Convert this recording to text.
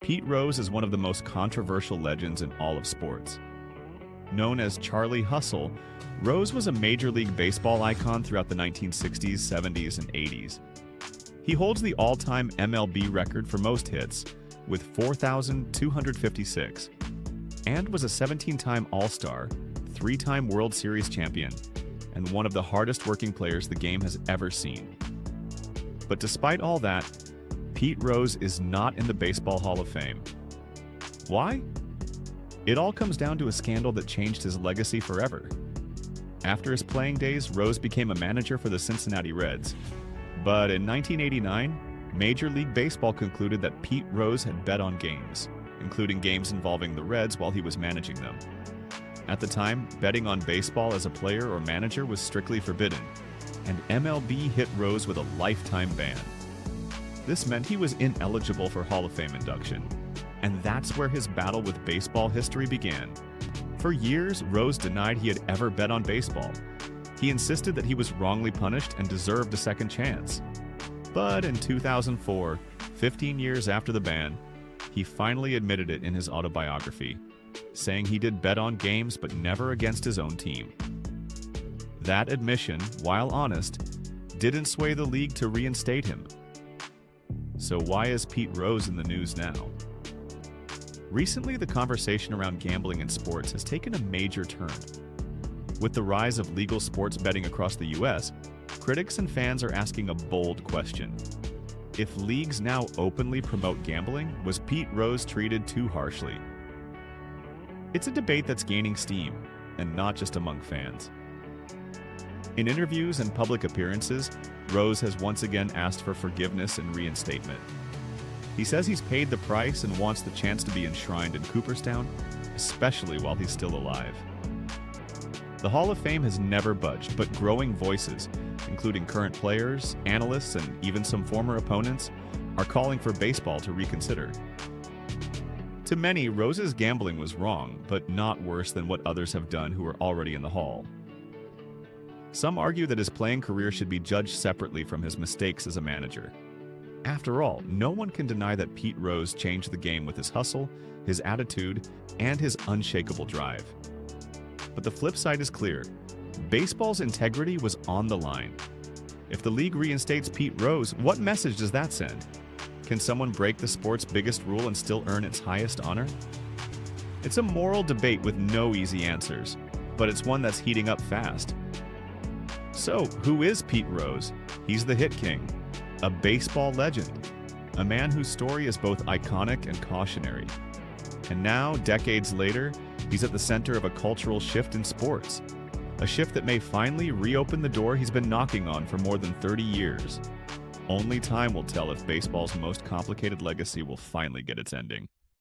Pete Rose is one of the most controversial legends in all of sports. Known as Charlie Hustle, Rose was a Major League Baseball icon throughout the 1960s, 70s, and 80s. He holds the all-time MLB record for most hits, with 4,256, and was a 17-time All-Star, 3-time World Series champion, and one of the hardest-working players the game has ever seen. But despite all that, Pete Rose is not in the Baseball Hall of Fame. Why? It all comes down to a scandal that changed his legacy forever. After his playing days, Rose became a manager for the Cincinnati Reds. But in 1989, Major League Baseball concluded that Pete Rose had bet on games, including games involving the Reds while he was managing them. At the time, betting on baseball as a player or manager was strictly forbidden, and MLB hit Rose with a lifetime ban. This meant he was ineligible for Hall of Fame induction, and that's where his battle with baseball history began. For years, Rose denied he had ever bet on baseball. He insisted that he was wrongly punished and deserved a second chance. But in 2004, 15 years after the ban, he finally admitted it in his autobiography, saying he did bet on games but never against his own team. That admission, while honest, didn't sway the league to reinstate him. So why is Pete Rose in the news now? Recently, the conversation around gambling in sports has taken a major turn. With the rise of legal sports betting across the US, critics and fans are asking a bold question. If leagues now openly promote gambling, was Pete Rose treated too harshly? It's a debate that's gaining steam, and not just among fans. In interviews and public appearances, Rose has once again asked for forgiveness and reinstatement. He says he's paid the price and wants the chance to be enshrined in Cooperstown, especially while he's still alive. The Hall of Fame has never budged, but growing voices, including current players, analysts, and even some former opponents, are calling for baseball to reconsider. To many, Rose's gambling was wrong, but not worse than what others have done who are already in the Hall. Some argue that his playing career should be judged separately from his mistakes as a manager. After all, no one can deny that Pete Rose changed the game with his hustle, his attitude, and his unshakable drive. But the flip side is clear. Baseball's integrity was on the line. If the league reinstates Pete Rose, what message does that send? Can someone break the sport's biggest rule and still earn its highest honor? It's a moral debate with no easy answers, but it's one that's heating up fast. So, who is Pete Rose? He's the hit king, a baseball legend, a man whose story is both iconic and cautionary. And now, decades later, he's at the center of a cultural shift in sports, a shift that may finally reopen the door he's been knocking on for more than 30 years. Only time will tell if baseball's most complicated legacy will finally get its ending.